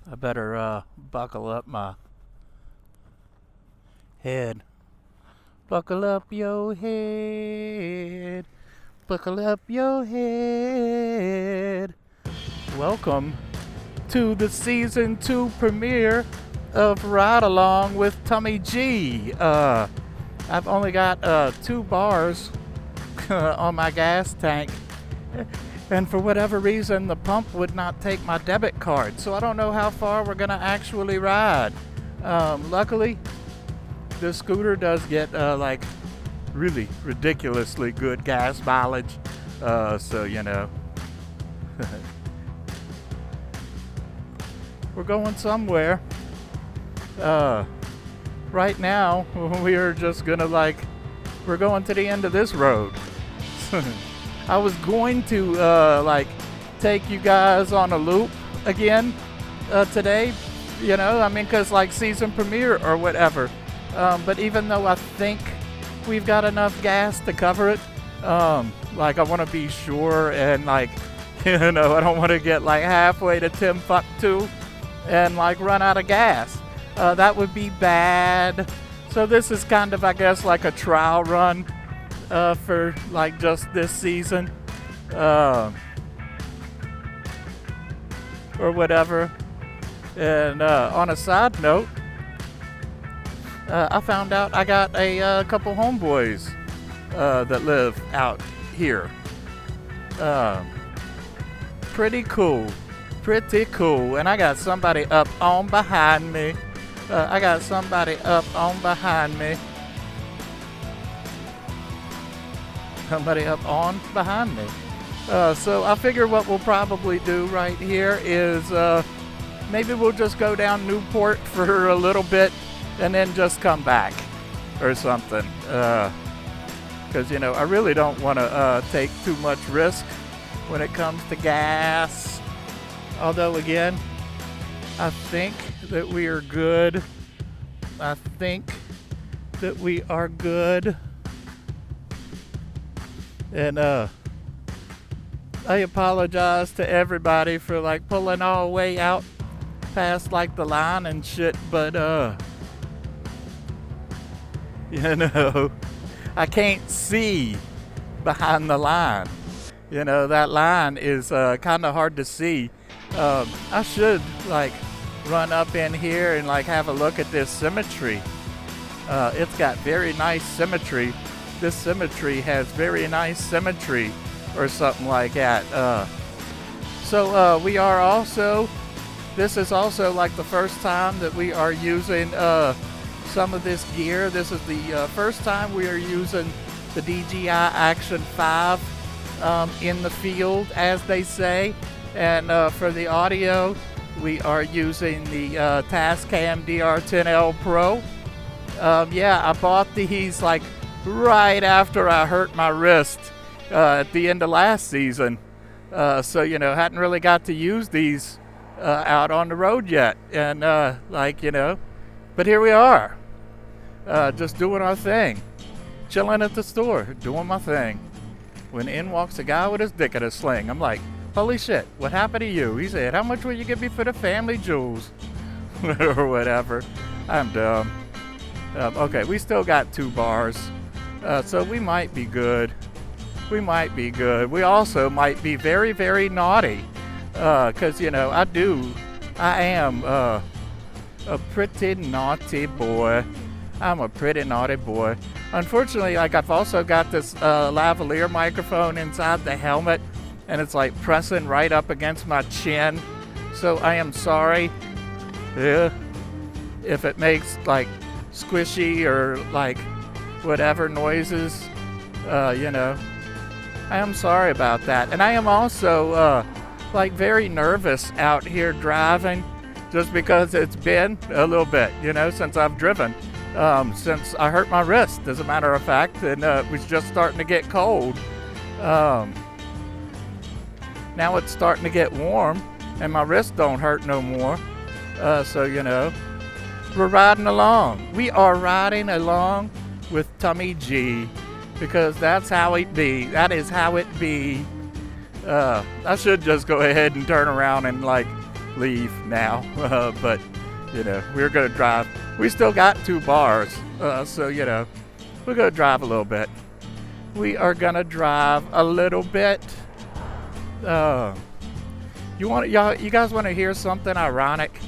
I better buckle up my head. Buckle up your head. Buckle up your head. Welcome to the season 2 premiere of Ride Along with Tummy G. I've only got 2 bars on my gas tank. And for whatever reason, the pump would not take my debit card. So I don't know how far we're going to actually ride. Luckily, this scooter does get really ridiculously good gas mileage. So, you know, we're going somewhere. Right now, we are just going to we're going to the end of this road. I was going to take you guys on a loop again today, you know, I mean, because season premiere or whatever. But even though I think we've got enough gas to cover it, I want to be sure and you know, I don't want to get halfway to Timbuktu and run out of gas. That would be bad. So this is kind of, I guess, a trial run. For just this season, or whatever. And on a side note, I found out I got a couple homeboys that live out here. Pretty cool, and I got somebody up on behind me. Somebody up on behind me. So I figure what we'll probably do right here is maybe we'll just go down Newport for a little bit and then just come back or something. Because, you know, I really don't want to take too much risk when it comes to gas. Although, again, I think that we are good. And I apologize to everybody for pulling all the way out past the line and shit, but you know, I can't see behind the line. You know, that line is kind of hard to see. I should run up in here and have a look at this symmetry. It's got very nice symmetry. This symmetry has very nice symmetry or something like that. So we are also, this is also the first time that we are using some of this gear. This is the first time we are using the DJI Action 5 in the field, as they say. And for the audio, we are using the Tascam DR10L Pro. Yeah, I bought these right after I hurt my wrist at the end of last season. So, you know, hadn't really got to use these out on the road yet. And, you know, but here we are, just doing our thing, chilling at the store, doing my thing. When in walks a guy with his dick in a sling. I'm like, holy shit, what happened to you? He said, how much will you give me for the family jewels? Or whatever. I'm dumb. Okay, we still got 2 bars. So we might be good. We also might be very, very naughty. Because, you know, I am a pretty naughty boy. I'm a pretty naughty boy. Unfortunately, I've also got this lavalier microphone inside the helmet. And it's pressing right up against my chin. So I am sorry if it makes squishy or whatever noises, you know, I am sorry about that. And I am also very nervous out here driving, just because it's been a little bit, you know, since I've driven, since I hurt my wrist, as a matter of fact, and it was just starting to get cold. Now it's starting to get warm and my wrist don't hurt no more. So, you know, we're riding along. We are riding along with Tummy G, because that's how it be. That is how it be. I should just go ahead and turn around and leave now. But, we're going to drive. We still got 2 bars. So, we're going to drive a little bit. We are going to drive a little bit. You guys want to hear something ironic?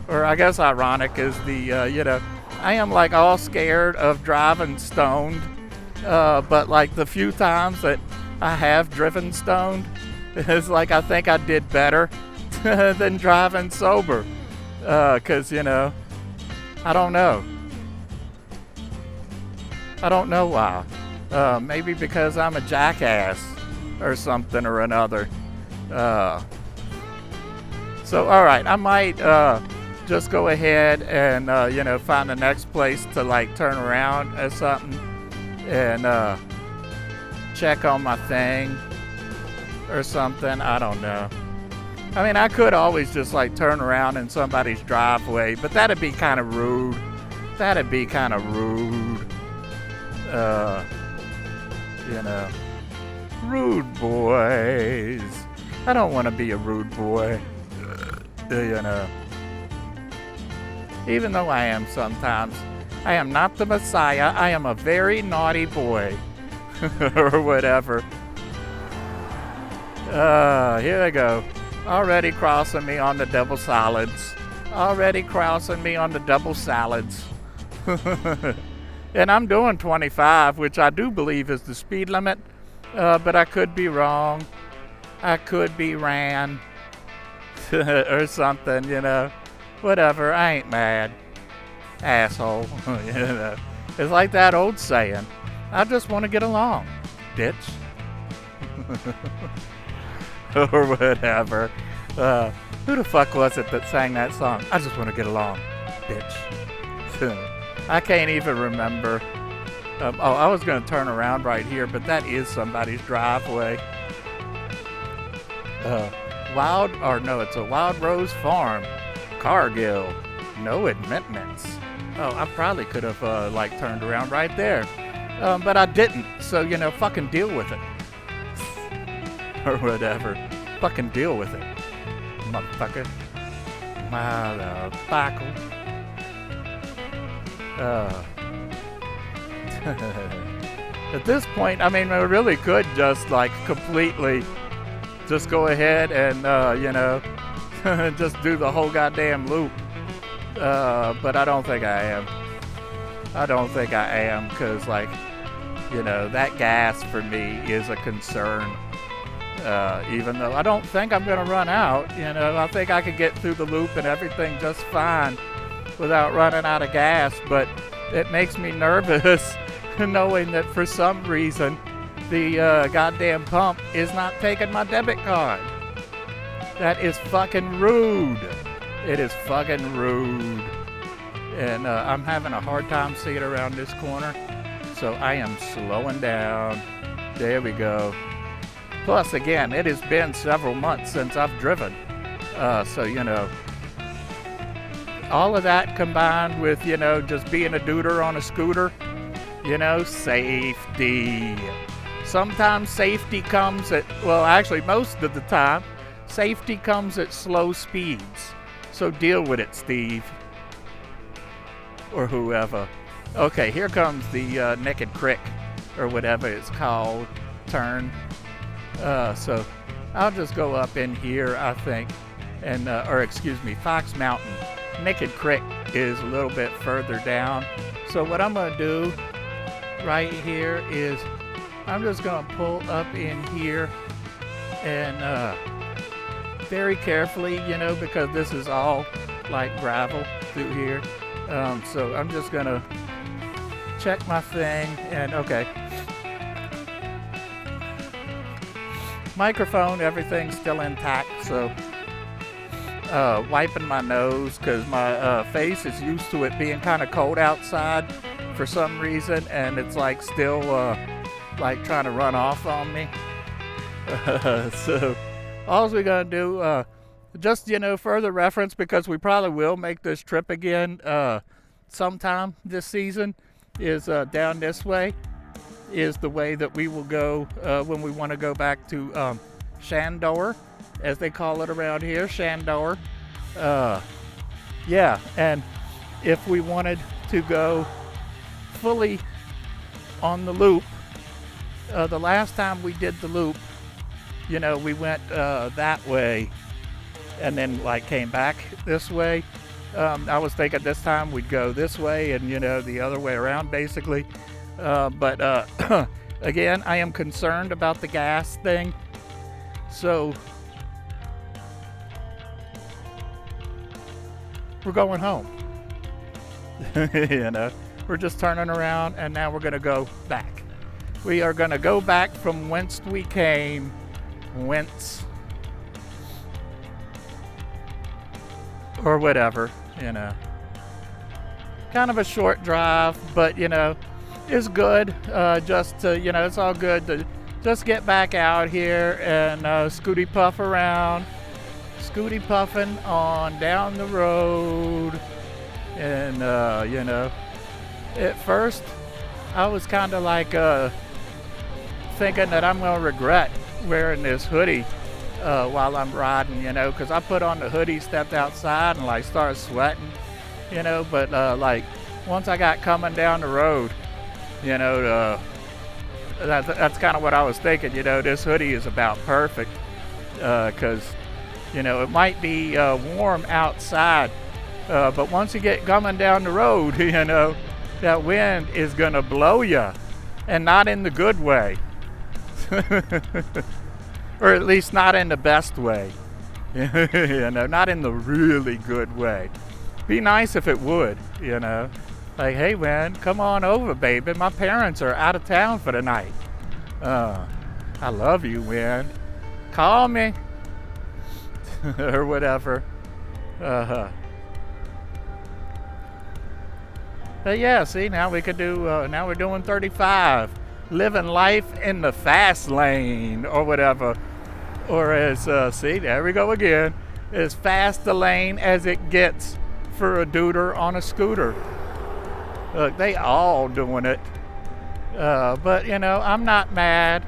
Or I guess ironic is the, I am like all scared of driving stoned. But like the few times that I have driven stoned, it's like I think I did better than driving sober. 'Cause, I don't know. I don't know why. Maybe because I'm a jackass or something or another. So, all right, I might just go ahead and, find the next place to like turn around or something and check on my thing or something. I don't know. I mean, I could always just like turn around in somebody's driveway, but that'd be kind of rude. Rude boys. I don't want to be a rude boy. Even though I am sometimes. I am not the Messiah. I am a very naughty boy. Or whatever. Here they go. Already crossing me on the double salads. And I'm doing 25, which I do believe is the speed limit. But I could be wrong. I could be ran. Or something, Whatever, I ain't mad. Asshole. It's like that old saying. I just want to get along, bitch. Or whatever. Who the fuck was it that sang that song? I just want to get along, bitch. I can't even remember. I was going to turn around right here, but that is somebody's driveway. It's a Wild Rose Farm. Cargill. No amendments. I probably could have, turned around right there. But I didn't. So, fucking deal with it. Or whatever. Fucking deal with it. Motherfucker. Motherfucker. At this point, I mean, we really could just, completely just go ahead and, just do the whole goddamn loop. But I don't think I am. Because, that gas for me is a concern. Even though I don't think I'm going to run out. I think I could get through the loop and everything just fine without running out of gas. But it makes me nervous knowing that for some reason the goddamn pump is not taking my debit card. That is fucking rude. It is fucking rude. And I'm having a hard time seeing around this corner. So I am slowing down. There we go. Plus, again, it has been several months since I've driven. So, all of that combined with, just being a duder on a scooter, safety. Sometimes safety comes most of the time, safety comes at slow speeds. So deal with it, Steve. Or whoever. Okay, here comes the Naked Crick, or whatever it's called, turn. So I'll just go up in here, I think, and Fox Mountain. Naked Crick is a little bit further down. So what I'm going to do right here is I'm just going to pull up in here and very carefully, because this is all like gravel through here. So I'm just going to check my thing and okay. Microphone, everything's still intact, so wiping my nose because my face is used to it being kind of cold outside for some reason, and it's still trying to run off on me. So all we're gonna do, just further reference, because we probably will make this trip again sometime this season, is down this way. Is the way that we will go when we want to go back to Shandor, as they call it around here, Shandor. Uh, yeah, and if we wanted to go fully on the loop, the last time we did the loop, we went that way and then like came back this way. I was thinking this time we'd go this way and the other way around basically. But again, I am concerned about the gas thing. So we're going home. We're just turning around and now we're going to go back. We are going to go back from whence we came. Whence. Or whatever, Kind of a short drive, but, it's good. Just to, it's all good to just get back out here and scooty puff around. Scooty puffing on down the road. And, at first, I was kind of like thinking that I'm going to regret wearing this hoodie while I'm riding, because I put on the hoodie, stepped outside, and like started sweating, but like once I got coming down the road, that's kind of what I was thinking, this hoodie is about perfect, because, it might be warm outside, but once you get coming down the road, that wind is going to blow you, and not in the good way. Or at least not in the best way. Not in the really good way. Be nice if it would, Like, hey, man, come on over, baby. My parents are out of town for the night. I love you, man. Call me. Or whatever. But yeah, see, now we could do, now we're doing 35. Living life in the fast lane or whatever. Or as, see, there we go again. As fast a lane as it gets for a duder on a scooter. Look, they all doing it. But, I'm not mad.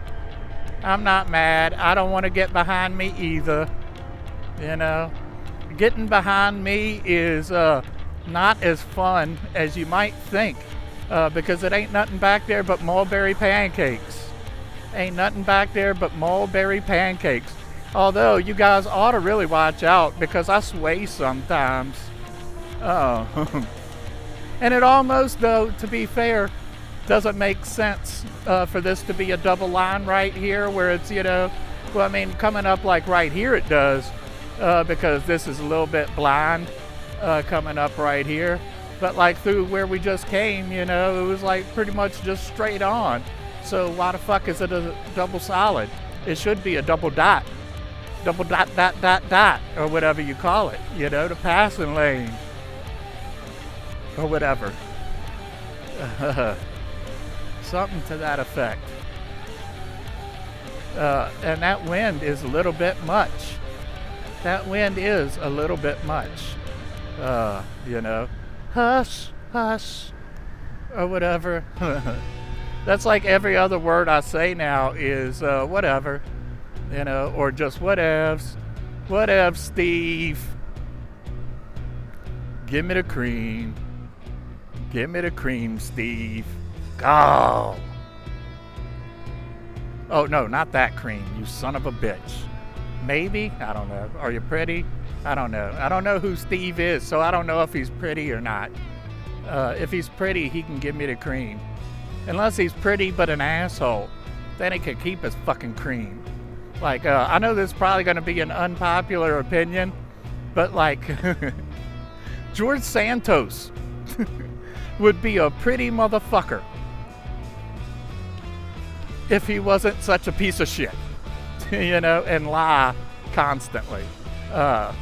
I don't want to get behind me either. Getting behind me is not as fun as you might think. Because it ain't nothing back there but mulberry pancakes. Ain't nothing back there but mulberry pancakes. Although you guys ought to really watch out because I sway sometimes. Oh. And it almost, though, to be fair, doesn't make sense for this to be a double line right here where it's, coming up like right here it does because this is a little bit blind coming up right here. But like through where we just came, it was like pretty much just straight on. So why the fuck is it a double solid? It should be a double dot. Double dot, dot, dot, dot, or whatever you call it, the passing lane. Or whatever. Something to that effect. And that wind is a little bit much. That wind is a little bit much. Hush, hush, or whatever. That's like every other word I say now is whatever, or just whatevs. Whatevs, Steve. Give me the cream. Give me the cream, Steve. Go. Oh, no, not that cream, you son of a bitch. Maybe? I don't know. Are you pretty? I don't know. I don't know who Steve is, so I don't know if he's pretty or not. If he's pretty, he can give me the cream. Unless he's pretty but an asshole, then he can keep his fucking cream. Like, I know this is probably going to be an unpopular opinion, but like, George Santos would be a pretty motherfucker if he wasn't such a piece of shit, and lie constantly. I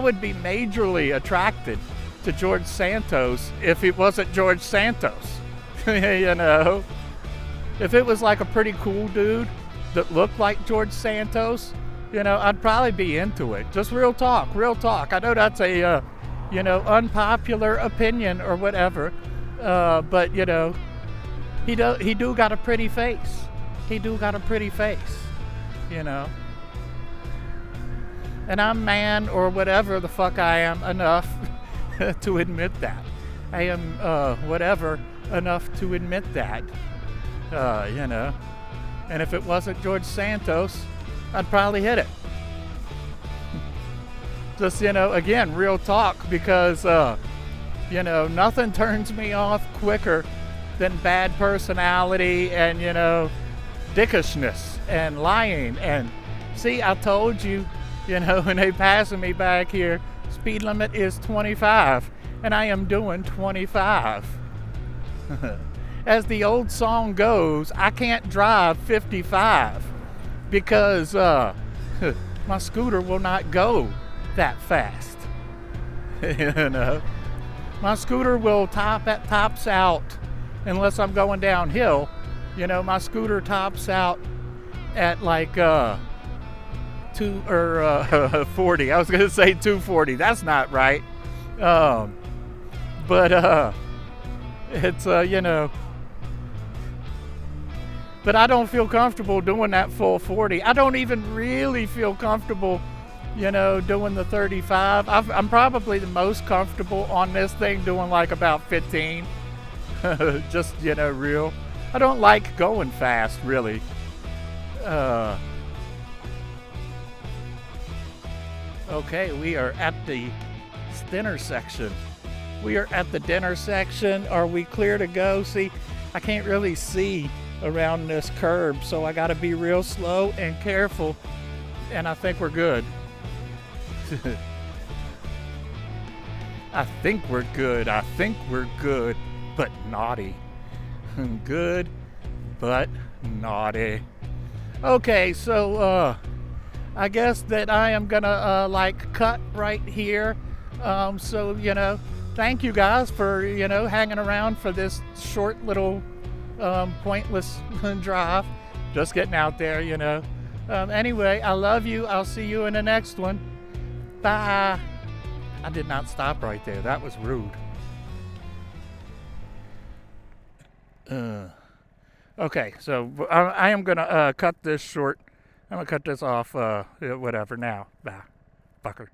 would be majorly attracted to George Santos if it wasn't George Santos. If it was like a pretty cool dude that looked like George Santos, I'd probably be into it. Just real talk. I know that's a, unpopular opinion or whatever, but, he do got a pretty face. And And I'm man or whatever the fuck I am enough to admit that. I am whatever enough to admit that. You know. And if it wasn't George Santos, I'd probably hit it. Just, you know, again, real talk, because, you know, nothing turns me off quicker than bad personality and, you know, dickishness and lying. And see, I told you, you know, when they passing me back here, speed limit is 25, and I am doing 25. As the old song goes, I can't drive 55 because my scooter will not go that fast. You know, my scooter will tops out, unless I'm going downhill. You know, my scooter tops out at like 40. I was gonna say 240. That's not right. But it's you know. But I don't feel comfortable doing that full 40. I don't even really feel comfortable, you know, doing the 35. I'm probably the most comfortable on this thing doing like about 15. Just, you know, real. I don't like going fast, really. Okay, we are at the dinner section. We are at the dinner section. Are we clear to go? See, I can't really see around this curb, so I gotta be real slow and careful, and I think we're good. I think we're good. I think we're good, but naughty. Good, but naughty. Okay, so I guess that I am gonna like cut right here. So, you know, thank you guys for, you know, hanging around for this short little pointless drive. Just getting out there, you know. Anyway, I love you. I'll see you in the next one. Bye. I did not stop right there. That was rude. Okay, so I am gonna cut this short. I'm gonna cut this off. Whatever now. Bye, fucker.